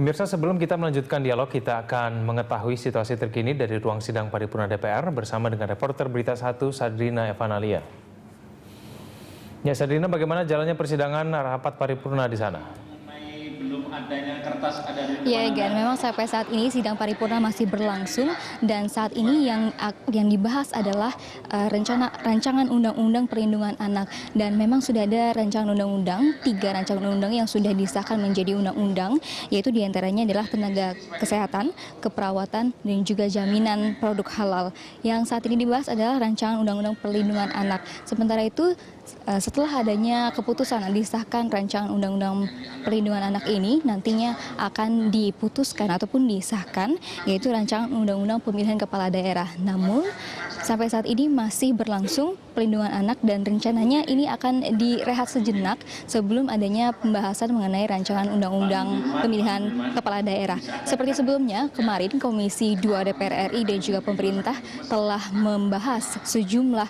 Pemirsa, sebelum kita melanjutkan dialog, kita akan mengetahui situasi terkini dari ruang sidang paripurna DPR bersama dengan reporter Berita 1 Sadrina Evanalia. Ya, Sadrina, bagaimana jalannya persidangan rapat paripurna di sana? Belum adanya kertas ada di Ya, Gan, memang sampai saat ini sidang paripurna masih berlangsung dan saat ini yang dibahas adalah rancangan undang-undang perlindungan anak, dan memang sudah ada rancangan undang-undang, 3 rancangan undang-undang yang sudah disahkan menjadi undang-undang, yaitu diantaranya adalah tenaga kesehatan, keperawatan, dan juga jaminan produk halal. Yang saat ini dibahas adalah rancangan undang-undang perlindungan anak. Sementara itu, setelah adanya keputusan disahkan rancangan undang-undang perlindungan anak ini, nantinya akan diputuskan ataupun disahkan, yaitu rancangan undang-undang pemilihan kepala daerah. Namun sampai saat ini masih berlangsung perlindungan anak dan rencananya ini akan direhat sejenak sebelum adanya pembahasan mengenai rancangan undang-undang pemilihan kepala daerah. Seperti sebelumnya, kemarin Komisi 2 DPR RI dan juga pemerintah telah membahas sejumlah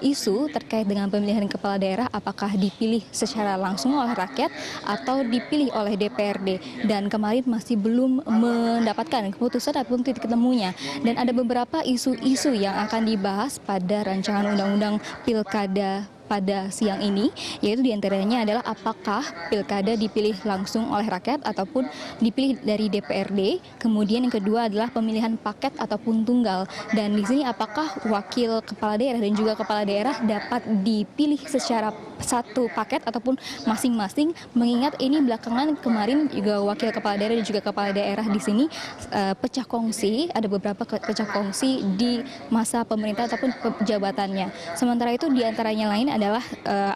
isu terkait dengan pemilihan kepala daerah, apakah dipilih secara langsung oleh rakyat atau dipilih oleh DPRD, dan kemarin masih belum mendapatkan keputusan ataupun titik temunya. Dan ada beberapa isu-isu yang akan dibahas pada rancangan undang-undang pilkada pada siang ini, yaitu diantaranya adalah apakah pilkada dipilih langsung oleh rakyat ataupun dipilih dari DPRD. Kemudian yang kedua adalah pemilihan paket ataupun tunggal, dan di sini apakah wakil kepala daerah dan juga kepala daerah dapat dipilih secara satu paket ataupun masing-masing, mengingat ini belakangan kemarin juga wakil kepala daerah dan juga kepala daerah di sini pecah kongsi, ada beberapa pecah kongsi di masa pemerintah ataupun jabatannya. Sementara itu diantaranya lain adalah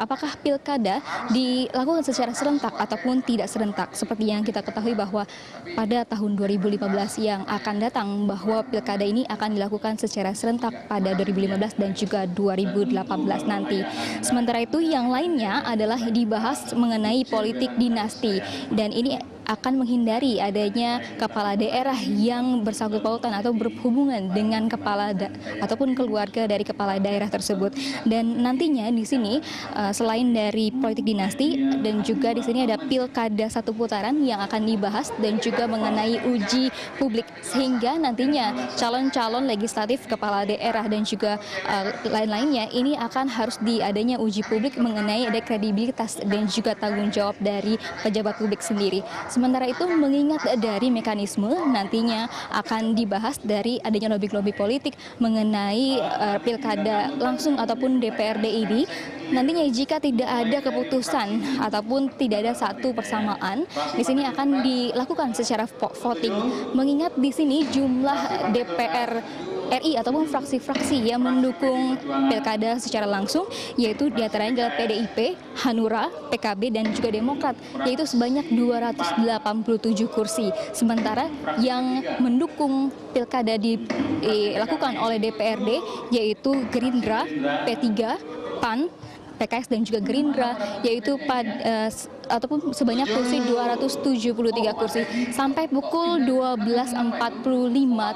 apakah pilkada dilakukan secara serentak ataupun tidak serentak. Seperti yang kita ketahui bahwa pada tahun 2015 yang akan datang, bahwa pilkada ini akan dilakukan secara serentak pada 2015 dan juga 2018 nanti. Sementara itu yang lainnya adalah dibahas mengenai politik dinasti, dan ini akan menghindari adanya kepala daerah yang bersangkut pautan atau berhubungan dengan ataupun keluarga dari kepala daerah tersebut. Dan nantinya di sini selain dari politik dinasti, dan juga di sini ada pilkada 1 putaran yang akan dibahas dan juga mengenai uji publik, sehingga nantinya calon-calon legislatif kepala daerah dan juga lain-lainnya ini akan harus diadanya uji publik mengenai ada kredibilitas dan juga tanggung jawab dari pejabat publik sendiri. Sementara itu, mengingat dari mekanisme nantinya akan dibahas dari adanya lobby-lobby politik mengenai pilkada langsung ataupun DPRD ini, nantinya jika tidak ada keputusan ataupun tidak ada satu persamaan, di sini akan dilakukan secara voting. Mengingat di sini jumlah DPR RI ataupun fraksi-fraksi yang mendukung pilkada secara langsung, yaitu diantaranya adalah PDIP, Hanura, PKB, dan juga Demokrat, yaitu sebanyak 287 kursi. Sementara yang mendukung pilkada dilakukan oleh DPRD yaitu Gerindra, P3, PAN, PKS, dan juga Gerindra, yaitu ataupun sebanyak kursi 273 kursi. Sampai pukul 12.45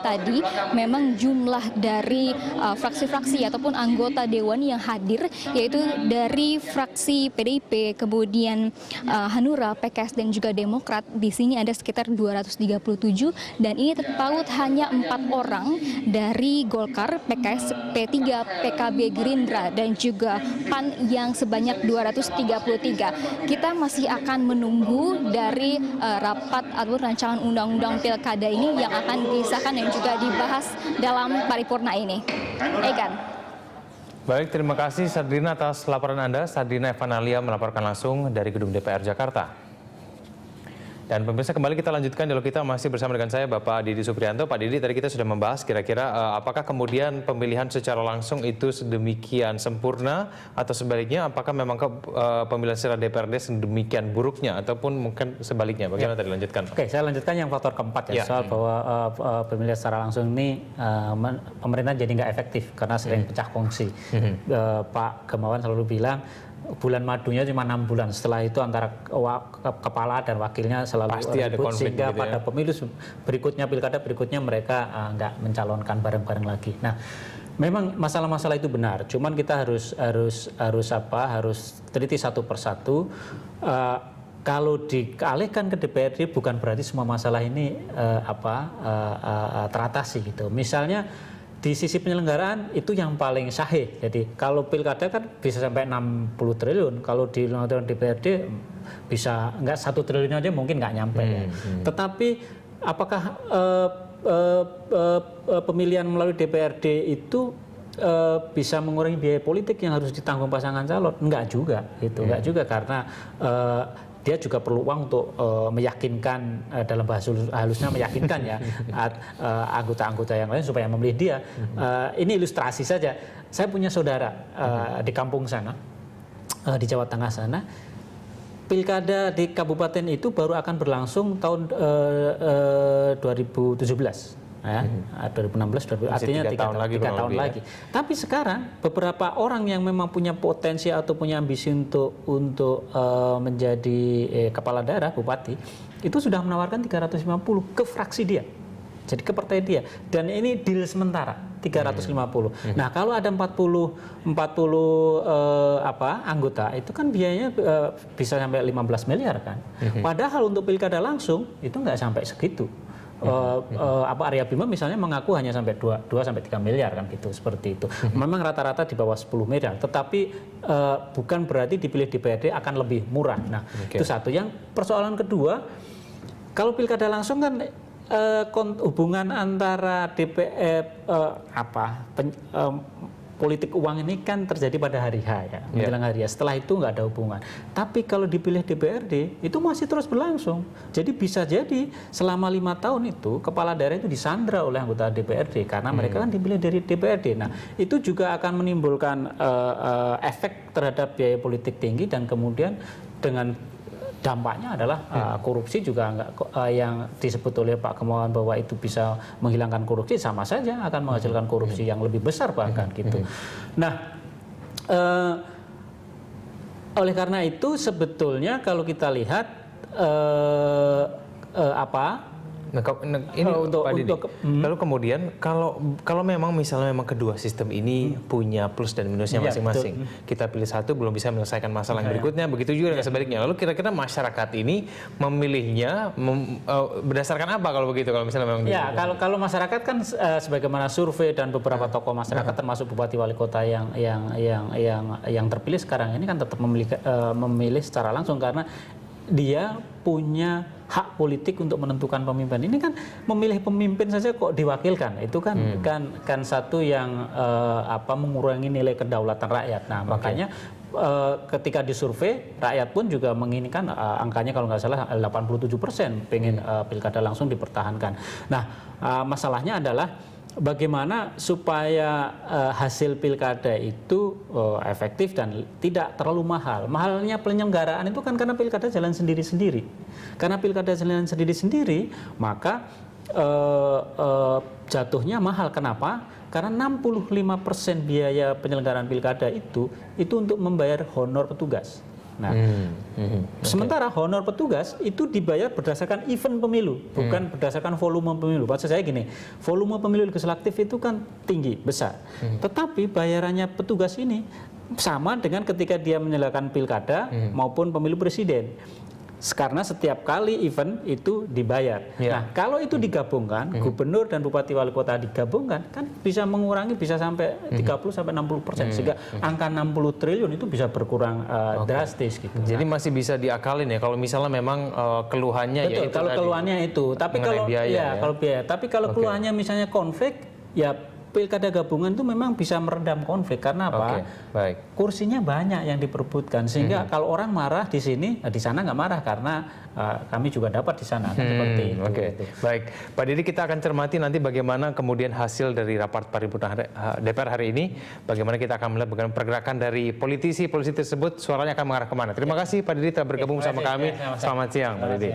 tadi, memang jumlah dari fraksi-fraksi ataupun anggota dewan yang hadir, yaitu dari fraksi PDIP, kemudian Hanura, PKS, dan juga Demokrat, di sini ada sekitar 237, dan ini terpaut hanya 4 orang dari Golkar, PKS, P3, PKB, Gerindra, dan juga PAN yang sebanyak 233. Kita masih akan menunggu dari rapat atau rancangan undang-undang pilkada ini yang akan disahkan dan juga dibahas dalam paripurna ini. Egan. Baik, terima kasih Sadrina atas laporan Anda. Sadrina Evanalia melaporkan langsung dari Gedung DPR Jakarta. Dan pemirsa, kembali kita lanjutkan dialog kita masih bersama dengan saya Bapak Didi Supriyanto. Pak Didi, tadi kita sudah membahas kira-kira apakah kemudian pemilihan secara langsung itu sedemikian sempurna, atau sebaliknya apakah memang pemilihan secara DPRD sedemikian buruknya, ataupun mungkin sebaliknya. Bagaimana tadi lanjutkan? Oke, saya lanjutkan yang faktor keempat ya, soal bahwa pemilihan secara langsung ini pemerintah jadi nggak efektif karena sering pecah kongsi. Pak Gamawan selalu bilang bulan madunya cuma 6 bulan. Setelah itu antara kepala dan wakilnya selalu pasti ada konflik, sehingga gitu ya. Pada pemilu berikutnya, pilkada berikutnya, mereka nggak mencalonkan bareng-bareng lagi. Nah, memang masalah-masalah itu benar. Cuman kita harus teliti satu persatu. kalau dialihkan ke DPRD bukan berarti semua masalah ini teratasi gitu. Misalnya di sisi penyelenggaraan itu yang paling sahih. Jadi kalau pilkada kan bisa sampai 60 triliun, kalau di lembaga DPRD bisa nggak 1 triliun aja mungkin nggak nyampe. Ya. Tetapi apakah pemilihan melalui DPRD itu bisa mengurangi biaya politik yang harus ditanggung pasangan calon? Enggak juga, gitu. Enggak juga karena dia juga perlu uang untuk meyakinkan, dalam bahasa halusnya meyakinkan ya anggota-anggota yang lain supaya memilih dia. Ini ilustrasi saja. Saya punya saudara di kampung sana, di Jawa Tengah sana. Pilkada di kabupaten itu baru akan berlangsung tahun 2017. Ya, 2016, artinya 3 tahun lagi. Tapi sekarang beberapa orang yang memang punya potensi atau punya ambisi untuk menjadi kepala daerah, bupati, itu sudah menawarkan 350 ke fraksi dia, jadi ke partai dia. Dan ini deal sementara 350. Nah kalau ada 40 anggota, itu kan biayanya bisa sampai 15 miliar kan. Padahal untuk pilkada langsung itu nggak sampai segitu. Arya Bima misalnya mengaku hanya sampai 2 sampai 3 miliar kan gitu, seperti itu. Memang rata-rata di bawah 10 miliar, tetapi bukan berarti dipilih DPRD akan lebih murah. Nah, itu satu. Yang persoalan kedua, kalau pilkada langsung kan hubungan antara politik uang ini kan terjadi pada hari H ya, menjelang hari H. Setelah itu nggak ada hubungan. Tapi kalau dipilih DPRD itu masih terus berlangsung. Jadi bisa jadi selama 5 tahun itu kepala daerah itu disandra oleh anggota DPRD karena mereka kan dipilih dari DPRD. Nah itu juga akan menimbulkan efek terhadap biaya politik tinggi dan kemudian dengan dampaknya adalah korupsi juga yang disebut oleh Pak Gamawan bahwa itu bisa menghilangkan korupsi, sama saja akan menghasilkan korupsi yang lebih besar bahkan gitu. Nah, oleh karena itu sebetulnya kalau kita lihat ini lalu kemudian kalau memang misalnya kedua sistem ini punya plus dan minusnya masing-masing, kita pilih satu belum bisa menyelesaikan masalah yang berikutnya, begitu juga dengan sebaliknya. Lalu kira-kira masyarakat ini memilihnya berdasarkan apa kalau begitu, kalau misalnya memang kalau masyarakat kan sebagaimana survei dan beberapa tokoh masyarakat termasuk bupati wali kota yang terpilih sekarang ini kan tetap memilih secara langsung karena dia punya hak politik untuk menentukan pemimpin. Ini kan memilih pemimpin saja kok diwakilkan. Itu kan satu yang mengurangi nilai kedaulatan rakyat. Nah, makanya ketika disurvei rakyat pun juga menginginkan angkanya kalau nggak salah 87% pengen pilkada langsung dipertahankan. Nah, masalahnya adalah bagaimana supaya hasil pilkada itu efektif dan tidak terlalu mahal. Mahalnya penyelenggaraan itu kan karena pilkada jalan sendiri-sendiri. Karena pilkada jalan sendiri-sendiri, maka jatuhnya mahal. Kenapa? Karena 65% biaya penyelenggaraan pilkada itu untuk membayar honor petugas. Nah, sementara honor petugas itu dibayar berdasarkan event pemilu, bukan berdasarkan volume pemilu. Maksud saya gini, volume pemilu legislatif itu kan tinggi, besar. Tetapi bayarannya petugas ini sama dengan ketika dia menyelenggarakan pilkada maupun pemilu presiden. Karena setiap kali event itu dibayar. Nah, kalau itu digabungkan, gubernur dan bupati wali kota digabungkan, kan bisa mengurangi bisa sampai 30-60%. Sehingga angka 60 triliun itu bisa berkurang drastis gitu. Jadi masih bisa diakalin ya kalau misalnya memang keluhannya betul, kalau keluhannya itu. Tapi kalau biaya, kalau biaya. Tapi kalau keluhannya misalnya konflik, ya pilkada gabungan itu memang bisa meredam konflik karena apa? Kursinya banyak yang diperebutkan sehingga kalau orang marah di sini, di sana nggak marah karena kami juga dapat di sana kan seperti itu. Baik, Pak Didi, kita akan cermati nanti bagaimana kemudian hasil dari rapat paripurna DPR hari ini, bagaimana kita akan melihat bagaimana pergerakan dari politisi tersebut, suaranya akan mengarah kemana. Terima kasih Pak Didi telah bergabung bersama kami. Selamat siang Pak Didi.